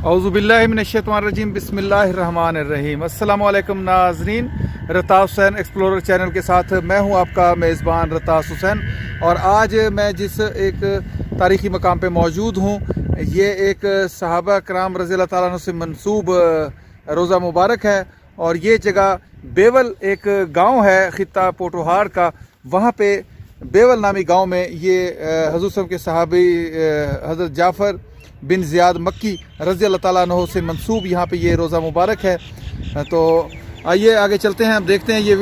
औज़ुबिल्लाहिमिनश्शैतानिर्रजीम बिस्मिल्लाहिर्रहमानिर्रहीम। अस्सलामु अलैकुम नाज़रीन, रतास हुसैन एक्सप्लोरर चैनल के साथ मैं हूं आपका मेज़बान रतास हुसैन। और आज मैं जिस एक तारीख़ी मकाम पे मौजूद हूं, ये एक सहाबा कराम रज़ी अल्लाह ताला अन्हु से मंसूब रोज़ा मुबारक है। और ये जगह बेवल एक गाँव है ख़ित्ता पोटोहार का। वहाँ पे बेवल नामी गाँव में ये हुज़ूर सल्लल्लाहु अलैहि वसल्लम के सहाबी हज़रत जाफ़र बिन ज़ियाद मक्की रज़ी अल्लाह ताला अन्हु से मंसूब यहाँ पे ये रोज़ा मुबारक है। तो आइए आगे चलते हैं, हम देखते हैं ये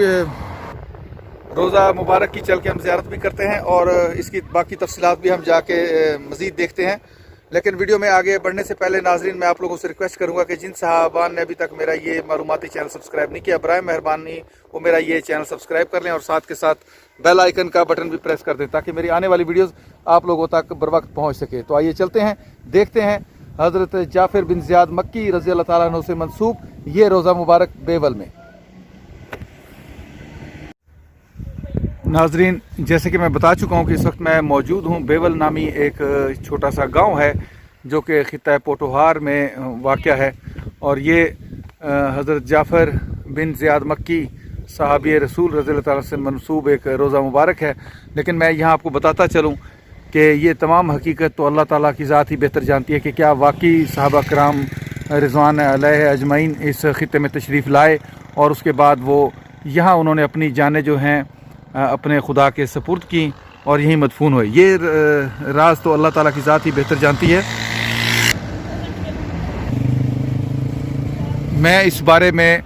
रोज़ा मुबारक की चल के हम ज़ियारत भी करते हैं और इसकी बाकी तफसीलात भी हम जाके मज़ीद देखते हैं। लेकिन वीडियो में आगे बढ़ने से पहले नाज़रीन, मैं आप लोगों से रिक्वेस्ट करूंगा कि जिन साहबान ने अभी तक मेरा ये मालूमाती चैनल सब्सक्राइब नहीं किया, बराए मेहरबानी वो मेरा ये चैनल सब्सक्राइब कर लें और साथ के साथ बेल आइकन का बटन भी प्रेस कर दें ताकि मेरी आने वाली वीडियोस आप लोगों तक बर वक्त पहुँच सके। तो आइए चलते हैं, देखते हैं हज़रत जाफ़िर बिन ज़ियाद मक्की रज़ी अल्लाह ताला अन्हु से मंसूब ये रोज़ा मुबारक बेवल में। नाज़रीन, जैसे कि मैं बता चुका हूँ कि इस वक्त मैं मौजूद हूँ बेवल नामी एक छोटा सा गांव है जो कि ख़ित्ता पोटोहार में वाक़या है। और ये हज़रत जाफ़र बिन ज़ियाद मक्की सहाबी रसूल रज़ी अल्लाह ताला से मंसूब एक रोज़ा मुबारक है। लेकिन मैं यहाँ आपको बताता चलूँ कि ये तमाम हकीकत तो अल्लाह ताला की ज़ात ही बेहतर जानती है कि क्या वाकई सहाबा कराम रिज़वान अलैहि अजमईन इस ख़ित्ते में तशरीफ़ लाए और उसके बाद वो यहाँ उन्होंने अपनी जानें जो हैं अपने खुदा के सपुर्द की और यहीं मदफून हुए। ये राज तो अल्लाह ताला की ज़ात ही बेहतर जानती है। मैं इस बारे में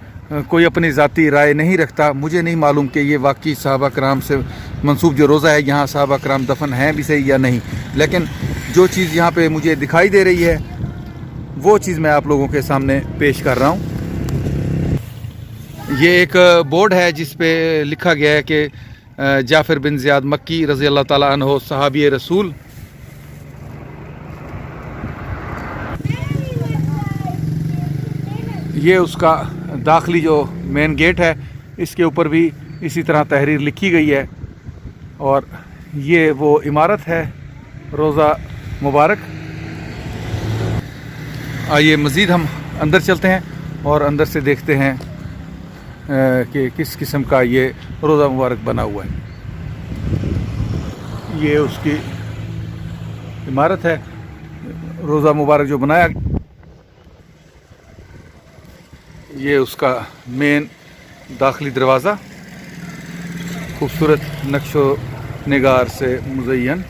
कोई अपनी ज़ाती राय नहीं रखता। मुझे नहीं मालूम कि ये वाकई सहाबा कराम से मंसूब जो रोज़ा है यहाँ सहाबा कराम दफन हैं भी सही या नहीं, लेकिन जो चीज़ यहाँ पे मुझे दिखाई दे रही है वो चीज़ मैं आप लोगों के सामने पेश कर रहा हूँ। ये एक बोर्ड है जिस पे लिखा गया है कि जाफ़िर बिन ज़ियाद मक्की रज़ी अल्लाह ताला अन्हु सहाबी रसूल। ये उसका दाखिली जो मेन गेट है, इसके ऊपर भी इसी तरह तहरीर लिखी गई है। और ये वो इमारत है रोज़ा मुबारक। आइए मज़ीद हम अंदर चलते हैं और अंदर से देखते हैं कि किस किस्म का ये रोज़ा मुबारक बना हुआ है। ये उसकी इमारत है रोज़ा मुबारक जो बनाया। ये उसका मेन दाखिली दरवाज़ा खूबसूरत नक्शो निगार से मुज़य्यन।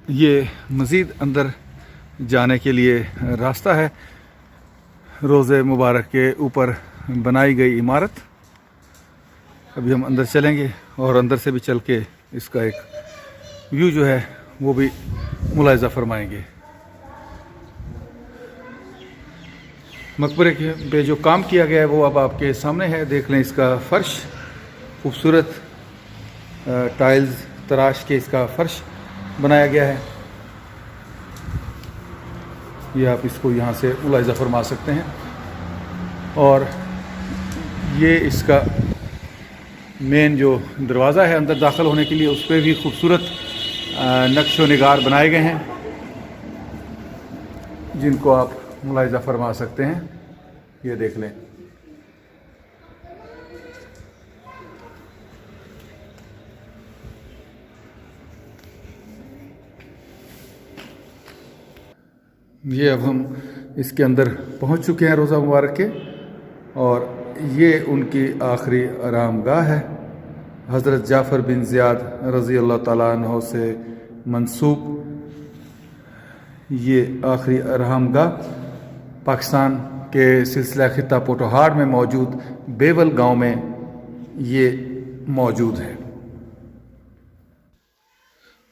ये मज़ीद अंदर जाने के लिए रास्ता है रोज़े मुबारक के ऊपर बनाई गई इमारत। अभी हम अंदर चलेंगे और अंदर से भी चल के इसका एक व्यू जो है वो भी मुलाहिज़ा फरमाएंगे। मकबरे के पे जो काम किया गया है वो अब आपके सामने है, देख लें। इसका फ़र्श खूबसूरत टाइल्स तराश के इसका फ़र्श बनाया गया है। ये आप इसको यहाँ से मुलाहिज़ा फरमा सकते हैं। और ये इसका मेन जो दरवाज़ा है अंदर दाखिल होने के लिए, उस पर भी खूबसूरत नक्शो निगार बनाए गए हैं जिनको आप मुलाहिज़ा फरमा सकते हैं। ये देख लें। ये अब हम इसके अंदर पहुंच चुके हैं रोज़ा मुबारक के, और ये उनकी आखिरी आरामगाह है हज़रत जाफ़र बिन ज़ियाद रज़ी अल्लाह ताला अन्हु से मंसूब ये आखिरी आरामगाह पाकिस्तान के सिलसिला ख़ित्ता पोटोहार में मौजूद बेवल गांव में ये मौजूद है।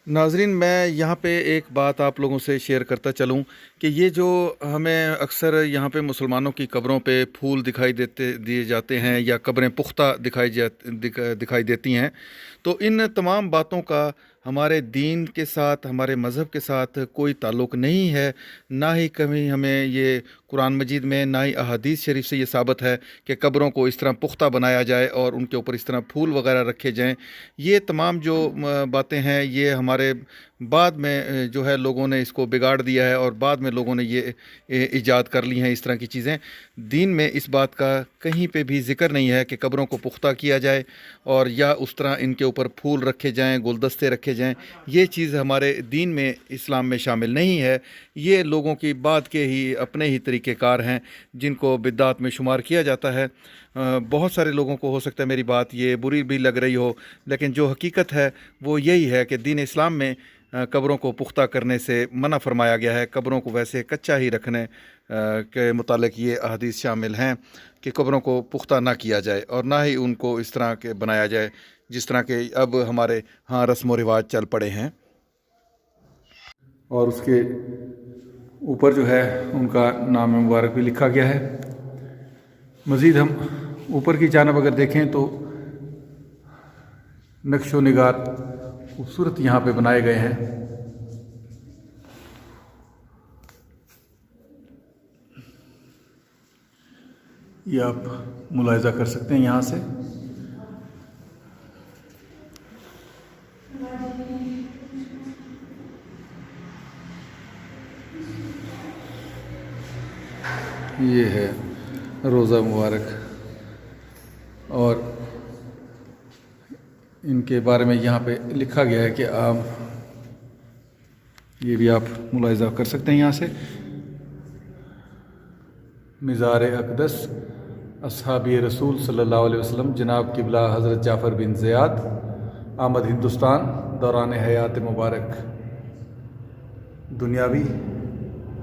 नाज़रीन, मैं यहाँ पे एक बात आप लोगों से शेयर करता चलूँ कि ये जो हमें अक्सर यहाँ पे मुसलमानों की कब्रों पे फूल दिए जाते हैं या कब्रें पुख्ता दिखाई देती हैं, तो इन तमाम बातों का ہمارے دین کے ساتھ، ہمارے مذہب کے ساتھ کوئی تعلق نہیں ہے، نہ ہی کبھی ہمیں یہ قرآن مجید میں، نہ ہی احادیث شریف سے یہ ثابت ہے کہ قبروں کو اس طرح پختہ بنایا جائے اور ان کے اوپر اس طرح پھول وغیرہ رکھے جائیں۔ یہ تمام جو باتیں ہیں یہ ہمارے بعد میں جو ہے لوگوں نے اس کو بگاڑ دیا ہے، اور بعد میں لوگوں نے یہ ایجاد کر لی ہیں اس طرح کی چیزیں۔ دین میں اس بات کا کہیں پہ بھی ذکر نہیں ہے کہ قبروں کو پختہ کیا جائے اور یا اس طرح ان کے اوپر پھول رکھے جائیں، گلدستے رکھے جائیں۔ یہ چیز ہمارے دین میں، اسلام میں شامل نہیں ہے۔ یہ لوگوں کی بعد کے ہی اپنے ہی طریقہ کار ہیں جن کو بدعات میں شمار کیا جاتا ہے۔ بہت سارے لوگوں کو ہو سکتا ہے میری بات یہ بری بھی لگ رہی ہو، لیکن جو حقیقت ہے وہ یہی ہے کہ دین اسلام میں قبروں کو پختہ کرنے سے منع فرمایا گیا ہے۔ قبروں کو ویسے کچا ہی رکھنے کے متعلق یہ احادیث شامل ہیں کہ قبروں کو پختہ نہ کیا جائے اور نہ ہی ان کو اس طرح کے بنایا جائے جس طرح کے اب ہمارے ہاں رسم و رواج چل پڑے ہیں۔ اور اس کے اوپر جو ہے ان کا نام مبارک بھی لکھا گیا ہے۔ مزید ہم اوپر کی جانب اگر دیکھیں تو نقش و نگار خوبصورت یہاں پہ بنائے گئے ہیں۔ یہ آپ ملاحظہ کر سکتے ہیں یہاں سے۔ یہ ہے روضہ مبارک، اور ان کے بارے میں یہاں پہ لکھا گیا ہے کہ آپ یہ بھی آپ ملاحظہ کر سکتے ہیں یہاں سے۔ مزار اقدس اصحابی رسول صلی اللہ علیہ وسلم جناب قبلہ حضرت جعفر بن زیاد آمد ہندوستان دوران حیات مبارک دنیاوی۔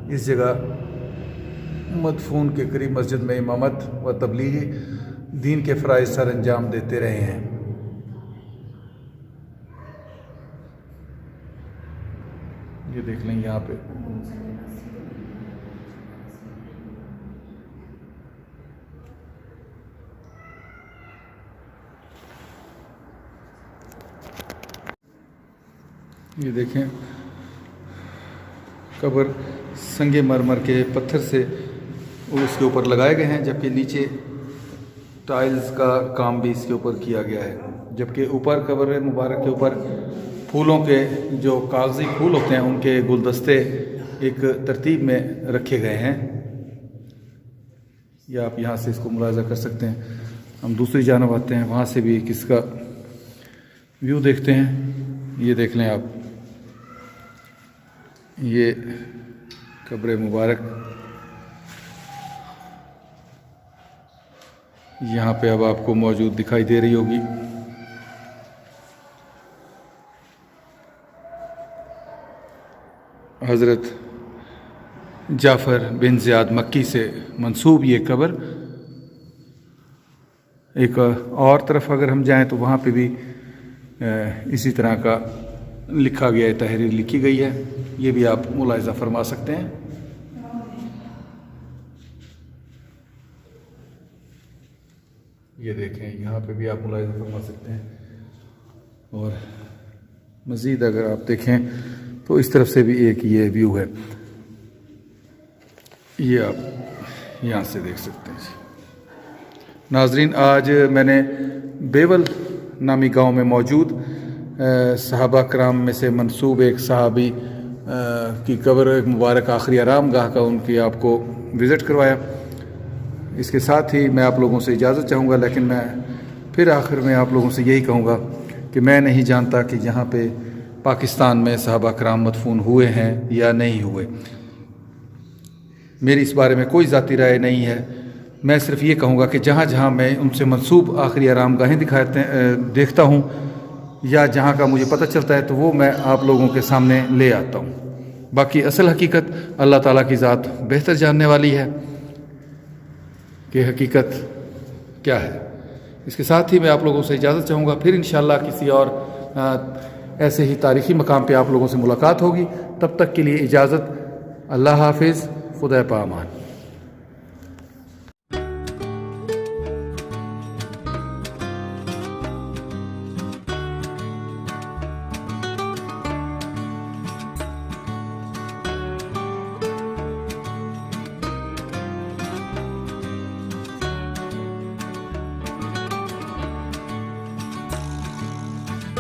اس جگہ مدفون کے قریب مسجد میں امامت و تبلیغی دین کے فرائض سر انجام دیتے رہے ہیں۔ یہ دیکھ لیں یہاں پہ یہ دیکھیں قبر سنگ مرمر کے پتھر سے اس کے اوپر لگائے گئے ہیں، جبکہ نیچے ٹائلز کا کام بھی اس کے اوپر کیا گیا ہے، جبکہ اوپر قبر مبارک کے اوپر پھولوں کے جو کاغذی پھول ہوتے ہیں ان کے گلدستے ایک ترتیب میں رکھے گئے ہیں۔ یا آپ یہاں سے اس کو ملاحظہ کر سکتے ہیں۔ ہم دوسری جانب آتے ہیں، وہاں سے بھی کس کا ویو دیکھتے ہیں۔ یہ دیکھ لیں آپ، یہ قبر مبارک یہاں پہ اب آپ کو موجود دکھائی دے رہی ہوگی۔ حضرت جعفر بن زیاد مکی سے منسوب یہ قبر۔ ایک اور طرف اگر ہم جائیں تو وہاں پہ بھی اسی طرح کا لکھا گیا ہے، تحریر لکھی گئی ہے، یہ بھی آپ ملاحظہ فرما سکتے ہیں۔ یہ دیکھیں یہاں پہ بھی آپ ملاحظہ فرما سکتے ہیں، اور مزید اگر آپ دیکھیں تو اس طرف سے بھی ایک یہ ویو ہے، یہ آپ یہاں سے دیکھ سکتے ہیں۔ ناظرین، آج میں نے بیول نامی گاؤں میں موجود صحابہ کرام میں سے منسوب ایک صحابی کی قبر مبارک آخری آرام گاہ کا ان کی آپ کو وزٹ کروایا۔ اس کے ساتھ ہی میں آپ لوگوں سے اجازت چاہوں گا، لیکن میں پھر آخر میں آپ لوگوں سے یہی کہوں گا کہ میں نہیں جانتا کہ یہاں پہ پاکستان میں صحابہ کرام مدفون ہوئے ہیں یا نہیں ہوئے۔ میری اس بارے میں کوئی ذاتی رائے نہیں ہے۔ میں صرف یہ کہوں گا کہ جہاں جہاں میں ان سے منسوب آخری آرام گاہیں دیکھتا ہوں یا جہاں کا مجھے پتہ چلتا ہے تو وہ میں آپ لوگوں کے سامنے لے آتا ہوں۔ باقی اصل حقیقت اللہ تعالیٰ کی ذات بہتر جاننے والی ہے کہ حقیقت کیا ہے۔ اس کے ساتھ ہی میں آپ لوگوں سے اجازت چاہوں گا، پھر انشاءاللہ کسی اور ایسے ہی تاریخی مقام پہ آپ لوگوں سے ملاقات ہوگی۔ تب تک کے لیے اجازت، اللہ حافظ، خدا پامان۔